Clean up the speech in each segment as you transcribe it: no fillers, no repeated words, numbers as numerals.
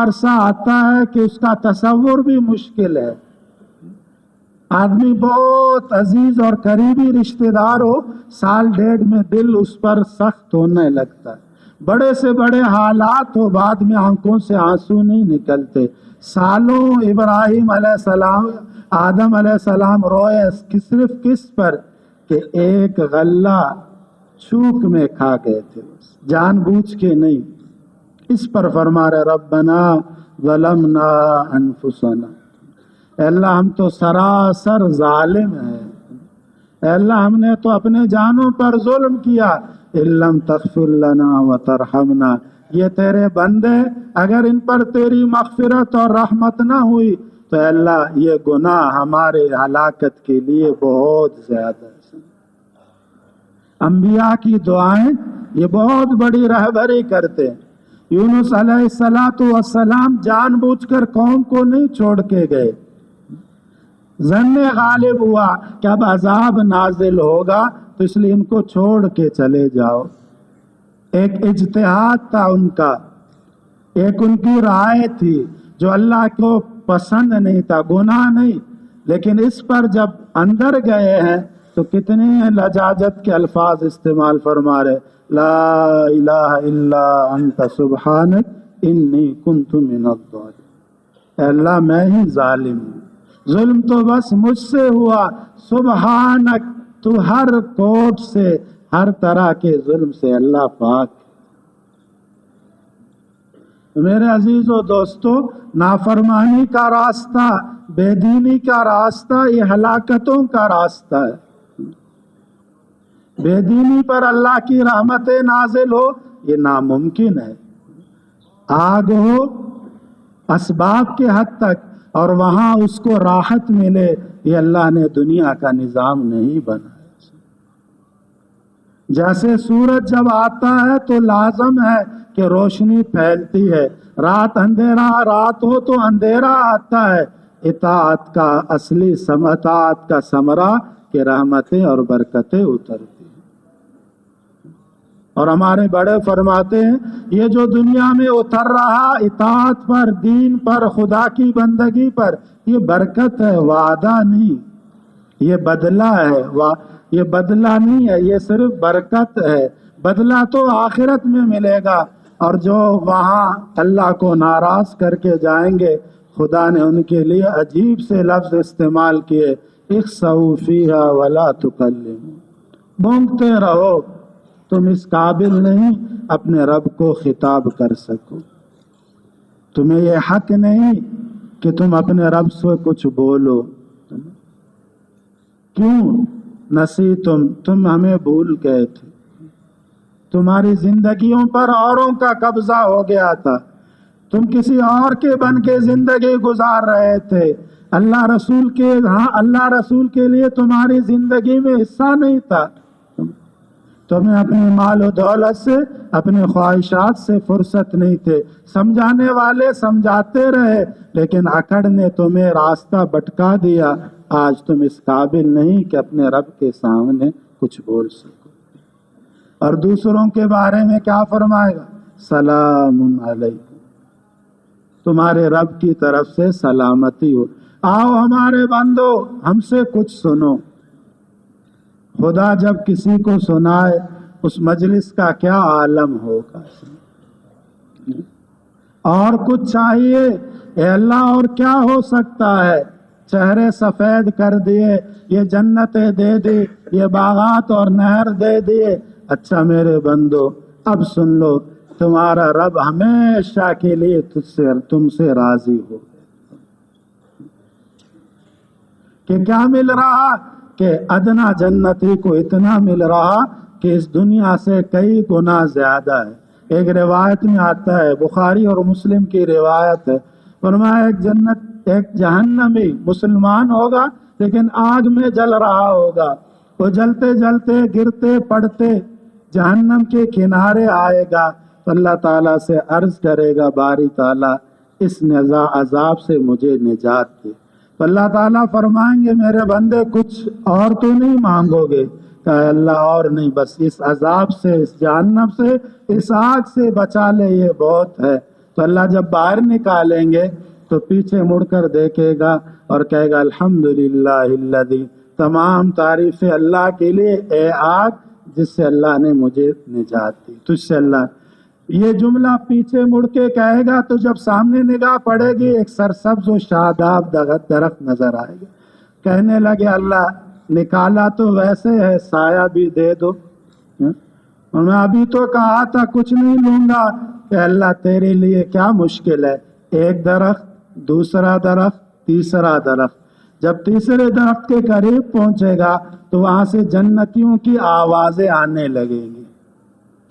عرصہ آتا ہے کہ اس کا تصور بھی مشکل ہے. آدمی بہت عزیز اور قریبی رشتہ دار ہو، سال ڈیڑھ میں دل اس پر سخت ہونے لگتا ہے. بڑے سے بڑے حالات ہو، بعد میں آنکھوں سے آنسو نہیں نکلتے. سالوں ابراہیم علیہ السلام، آدم علیہ السلام روئے صرف کس پر کہ ایک غلہ چوک میں کھا گئے تھے، جان بوجھ کے نہیں. اس پر فرما رہے ربنا ظلمنا انفسنا، اے اللہ ہم تو سراسر ظالم ہیں، اے اللہ ہم نے تو اپنے جانوں پر ظلم کیا. ان لم تغفر لنا وترحمنا، یہ تیرے بندے اگر ان پر تیری مغفرت اور رحمت نہ ہوئی تو اے اللہ یہ گناہ ہمارے ہلاکت کے لیے بہت زیادہ ہے. انبیاء کی دعائیں یہ بہت بڑی رہبری کرتے ہیں. یونس علیہ السلام جان بوجھ کر قوم کو نہیں چھوڑ کے گئے. ظن غالب ہوا کہ اب عذاب نازل ہوگا تو اس لیے ان کو چھوڑ کے چلے جاؤ. ایک اجتہاد تھا ان کا، ایک ان کی رائے تھی جو اللہ کو پسند نہیں تھا، گناہ نہیں، لیکن اس پر جب اندر گئے ہیں تو کتنے لجاجت کے الفاظ استعمال فرما رہے، لا الہ الا انت سبحانک انی کنت من الظالمین. اے اللہ میں ہی ظالم ہوں، ظلم تو بس مجھ سے ہوا، سبحانک تو ہر کوٹ سے، ہر طرح کے ظلم سے اللہ پاک. میرے عزیز و دوستو، نافرمانی کا راستہ، بے دینی کا راستہ یہ ہلاکتوں کا راستہ ہے. بے دینی پر اللہ کی رحمتیں نازل ہو یہ ناممکن ہے. آگ ہو اسباب کے حد تک اور وہاں اس کو راحت ملے، یہ اللہ نے دنیا کا نظام نہیں بنایا. جیسے سورج جب آتا ہے تو لازم ہے کہ روشنی پھیلتی ہے، رات اندھیرا، رات ہو تو اندھیرا آتا ہے. اطاعت کا اصلی اطاعت کا ثمرہ کہ رحمتیں اور برکتیں اترتی. اور ہمارے بڑے فرماتے ہیں یہ جو دنیا میں اتر رہا اطاعت پر، دین پر، خدا کی بندگی پر، یہ برکت ہے، وعدہ نہیں، یہ بدلہ ہے. یہ بدلہ نہیں ہے، یہ صرف برکت ہے. بدلہ تو آخرت میں ملے گا. اور جو وہاں اللہ کو ناراض کر کے جائیں گے، خدا نے ان کے لیے عجیب سے لفظ استعمال کیے، اخسؤوا فیہا ولا تکلمون، بونگتے رہو، تم اس قابل نہیں اپنے رب کو خطاب کر سکو. تمہیں یہ حق نہیں کہ تم اپنے رب سے کچھ بولو. کیوں؟ نسیتم، تم ہمیں بھول گئے تھے. تمہاری زندگیوں پر اوروں کا قبضہ ہو گیا تھا، تم کسی اور کے بن کے زندگی گزار رہے تھے. اللہ رسول کے لیے تمہاری زندگی میں حصہ نہیں تھا. تمہیں اپنے مال و دولت سے، اپنے خواہشات سے فرصت نہیں تھے. سمجھانے والے سمجھاتے رہے لیکن اکڑ نے تمہیں راستہ بٹکا دیا. آج تم اس قابل نہیں کہ اپنے رب کے سامنے کچھ بول سکو. اور دوسروں کے بارے میں کیا فرمائے گا؟ سلام علیکم، تمہارے رب کی طرف سے سلامتی ہو. آؤ ہمارے بندو ہم سے کچھ سنو. خدا جب کسی کو سنائے اس مجلس کا کیا عالم ہوگا. اور کچھ چاہیے اے اللہ، اور کیا ہو سکتا ہے؟ چہرے سفید کر دیے، یہ جنتیں دے دی، یہ باغات اور نہر دے دیے. اچھا میرے بندو اب سن لو، تمہارا رب ہمیشہ کے لیے تم سے راضی ہو. کہ کیا مل رہا؟ کہ ادنا جنتی کو اتنا مل رہا کہ اس دنیا سے کئی گنا زیادہ ہے. ایک روایت میں آتا ہے، بخاری اور مسلم کی روایت ہے، فرمایا ایک جہنمی مسلمان ہوگا لیکن آگ میں جل رہا ہوگا. وہ جلتے جلتے گرتے پڑتے جہنم کے کنارے آئے گا تو اللہ تعالیٰ سے عرض کرے گا، باری تعالیٰ اس عذاب سے مجھے نجات دے. تو اللہ تعالیٰ فرمائیں گے، میرے بندے کچھ اور تو نہیں مانگو گے؟ کہ اللہ اور نہیں، بس اس عذاب سے، اس جہنم سے، اس آگ سے بچا لے، یہ بہت ہے. تو اللہ جب باہر نکالیں گے تو پیچھے مڑ کر دیکھے گا اور کہے گا الحمدللہ الذی، تمام تعریفیں اللہ کے لیے اے آگ جس سے اللہ نے مجھے نجات دی، تجھ سے اللہ۔ یہ جملہ پیچھے مڑ کے کہے گا تو جب سامنے نگاہ پڑے گی ایک سرسبز و شاداب درخت نظر آئے گا، کہنے لگے اللہ نکالا تو ویسے ہے، سایہ بھی دے دو۔ اور میں ابھی تو کہا تھا کچھ نہیں لوں گا، کہ اللہ تیرے لیے کیا مشکل ہے، ایک درخت، دوسرا درخت، تیسرا درخت۔ جب تیسرے درخت کے قریب پہنچے گا تو وہاں سے جنتیوں کی آوازیں آنے لگیں گی،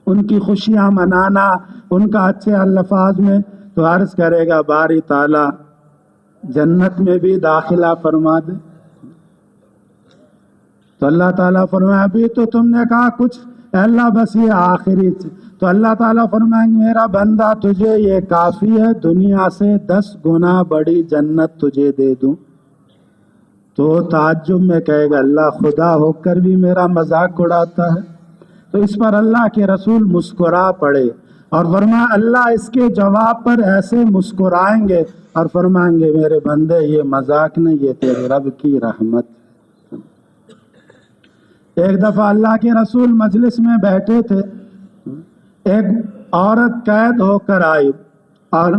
ان کی خوشیاں منانا، ان کا اچھے الفاظ میں، تو عرض کرے گا باری تعالیٰ جنت میں بھی داخلہ فرما دے۔ تو اللہ تعالیٰ فرمایا ابھی تو تم نے کہا کچھ، اے اللہ بس یہ آخری تو اللہ تعالیٰ فرمائیں گے میرا بندہ تجھے یہ کافی ہے، دنیا سے 10 گنا بڑی جنت تجھے دے دوں۔ تو تعجب میں کہے گا اللہ خدا ہو کر بھی میرا مذاق اڑاتا ہے۔ تو اس پر اللہ کے رسول مسکرا پڑے اور فرمایا اللہ اس کے جواب پر ایسے مسکرائیں گے اور فرمائیں گے میرے بندے یہ مذاق نہیں، یہ تیرے رب کی رحمت۔ ایک دفعہ اللہ کے رسول مجلس میں بیٹھے تھے، ایک عورت قید ہو کر آئی اور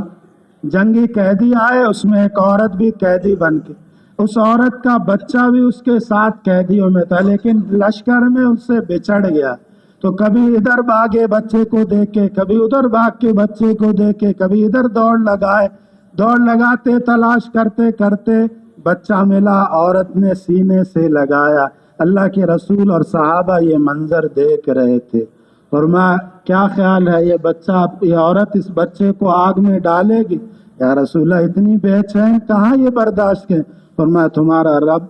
جنگی قیدی آئے، اس میں ایک عورت بھی قیدی بن کے، اس عورت کا بچہ بھی اس کے ساتھ قیدیوں میں تھا، لیکن لشکر میں اس سے بچھڑ گیا۔ تو کبھی ادھر بھاگے بچے کو دیکھے، کبھی ادھر بھاگ کے بچے کو دیکھے، کبھی ادھر دوڑ لگائے، دوڑ لگاتے تلاش کرتے کرتے بچہ ملا، عورت نے سینے سے لگایا۔ اللہ کے رسول اور صحابہ یہ منظر دیکھ رہے تھے، فرمایا کیا خیال ہے یہ بچہ، یہ عورت اس بچے کو آگ میں ڈالے گی؟ یا رسول اللہ اتنی بے چین کہاں یہ برداشت کریں؟ فرمایا تمہارا رب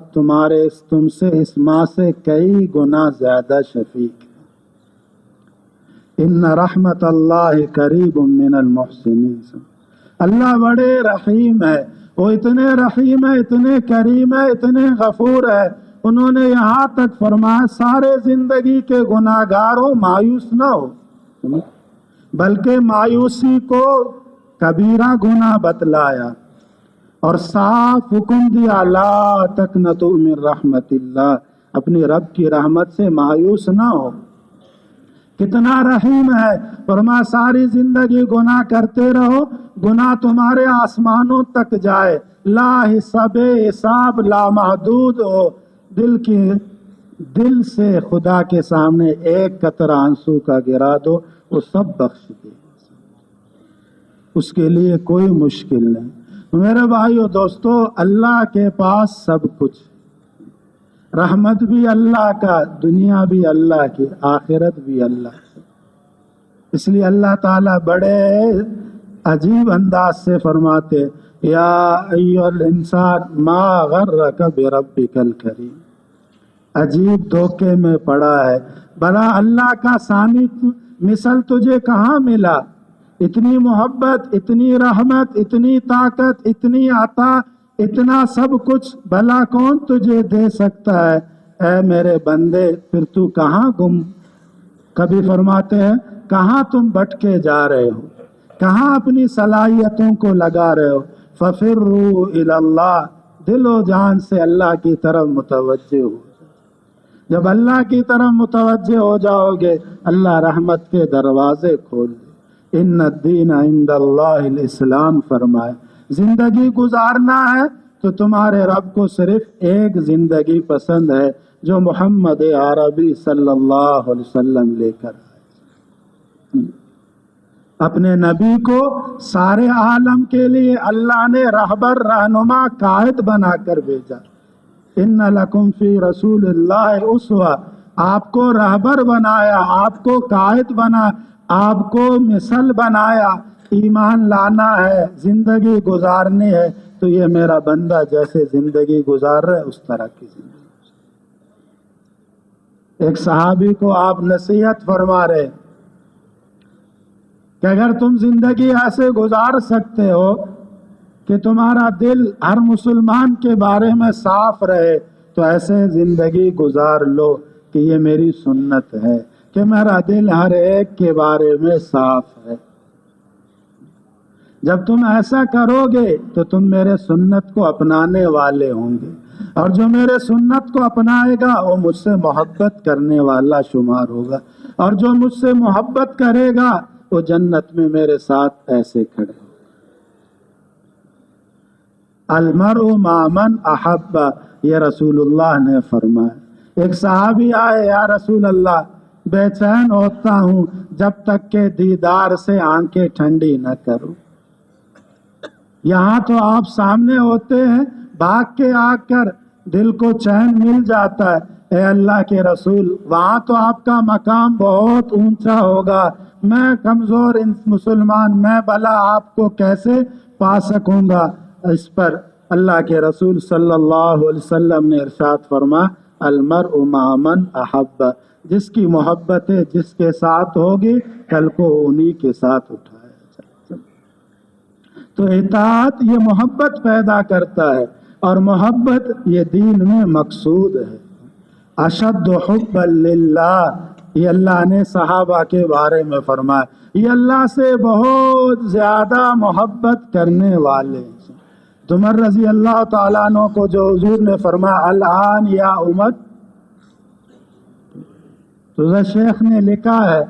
تم سے اس ماں سے کئی گنا زیادہ شفیق ہے۔ ان رحمت اللہ قریب من المحسنین، اللہ بڑے رحیم ہے، وہ اتنے رحیم ہے، اتنے کریم ہے، اتنے غفور ہے۔ انہوں نے یہاں تک فرمایا سارے زندگی کے گناہگار ہو مایوس نہ ہو، بلکہ مایوسی کو کبیرہ گناہ بتلایا اور صاف حکم دیا لا تقنطوا من رحمت اللہ، اپنی رب کی رحمت سے مایوس نہ ہو۔ کتنا رحیم ہے، فرمایا ساری زندگی گناہ کرتے رہو، گناہ تمہارے آسمانوں تک جائے، لا حساب لا محدود ہو، دل سے خدا کے سامنے ایک قطرہ آنسو کا گرا دو، وہ سب بخش دے، اس کے لیے کوئی مشکل نہیں۔ میرے بھائیو دوستو، اللہ کے پاس سب کچھ، رحمت بھی اللہ کا، دنیا بھی اللہ کی، آخرت بھی اللہ کی۔ اس لیے اللہ تعالیٰ بڑے عجیب انداز سے فرماتے یا ایھا الانسان ما غرک بربک الکریم، عجیب دھوکے میں پڑا ہے، بڑا اللہ کا ثانی مثل تجھے کہاں ملا؟ اتنی محبت، اتنی رحمت، اتنی طاقت، اتنی عطا، اتنا سب کچھ بھلا کون تجھے دے سکتا ہے؟ اے میرے بندے پھر تو کہاں گم، کبھی فرماتے ہیں کہاں تم بھٹکے جا رہے ہو، کہاں اپنی صلاحیتوں کو لگا رہے ہو؟ ففروا الی اللہ، دل و جان سے اللہ کی طرف متوجہ ہو۔ جب اللہ کی طرف متوجہ ہو جاؤ گے اللہ رحمت کے دروازے کھول دے۔ ان الدین عند اللہ الاسلام فرمائے، زندگی گزارنا ہے تو تمہارے رب کو صرف ایک زندگی پسند ہے جو محمد عربی صلی اللہ علیہ وسلم لے کر آئے۔ اپنے نبی کو سارے عالم کے لیے اللہ نے رہبر، رہنما، قائد بنا کر بھیجا۔ ان لکم فی رسول اللہ اسوہ، آپ کو رہبر بنایا، آپ کو قائد بنا، آپ کو مثل بنایا۔ ایمان لانا ہے، زندگی گزارنی ہے تو یہ میرا بندہ جیسے زندگی گزار رہا ہے اس طرح کی زندگی۔ ایک صحابی کو آپ نصیحت فرما رہے کہ اگر تم زندگی ایسے گزار سکتے ہو کہ تمہارا دل ہر مسلمان کے بارے میں صاف رہے تو ایسے زندگی گزار لو کہ یہ میری سنت ہے کہ میرا دل ہر ایک کے بارے میں صاف ہے۔ جب تم ایسا کرو گے تو تم میرے سنت کو اپنانے والے ہوں گے، اور جو میرے سنت کو اپنائے گا وہ مجھ سے محبت کرنے والا شمار ہوگا، اور جو مجھ سے محبت کرے گا وہ جنت میں میرے ساتھ ایسے کھڑے ہو۔ المرء مع من احب، یہ رسول اللہ نے فرمایا۔ ایک صحابی آئے، یا رسول اللہ بے چین ہوتا ہوں جب تک کہ دیدار سے آنکھیں ٹھنڈی نہ کروں۔ یہاں تو آپ سامنے ہوتے ہیں، بھاگ کے آ کر دل کو چین مل جاتا ہے، اے اللہ کے رسول وہاں تو آپ کا مقام بہت اونچا ہوگا، میں کمزور مسلمان، میں بھلا آپ کو کیسے پا سکوں گا؟ اس پر اللہ کے رسول صلی اللہ علیہ وسلم نے ارشاد فرمایا، المرء مع من احب، جس کی محبت ہے جس کے ساتھ ہوگی کل کو انہی کے ساتھ اٹھایا جائے۔ تو اطاعت یہ محبت پیدا کرتا ہے، اور محبت یہ دین میں مقصود ہے۔ اشد حبا للہ، یہ اللہ نے صحابہ کے بارے میں فرمایا، یہ اللہ سے بہت زیادہ محبت کرنے والے ہیں۔ عمر رضی اللہ تعالیٰ عنہ کو جو حضور نے فرمایا الآن یا عمر، تو شیخ نے لکھا ہے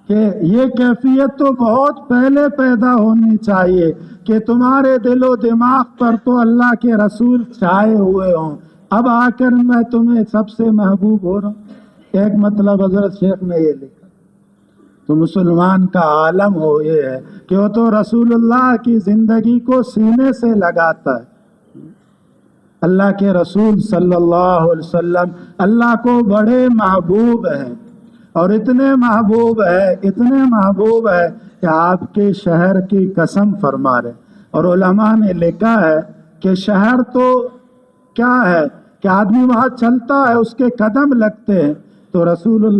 کہ یہ کیفیت تو بہت پہلے پیدا ہونی چاہیے کہ تمہارے دل و دماغ پر تو اللہ کے رسول چھائے ہوئے ہوں، اب آ کر میں تمہیں سب سے محبوب ہو رہا ہوں۔ ایک مطلب حضرت شیخ نے یہ لکھا، تو مسلمان کا عالم ہو یہ ہے کہ وہ تو رسول اللہ کی زندگی کو سینے سے لگاتا ہے۔ اللہ کے رسول صلی اللہ علیہ وسلم اللہ کو بڑے محبوب ہیں، اور اتنے محبوب ہے کہ آپ کے شہر کی قسم فرما رہے، اور علماء نے لکھا ہے کہ شہر تو کیا ہے کہ آدمی وہاں چلتا ہے اس کے قدم لگتے ہیں، تو رسول اللہ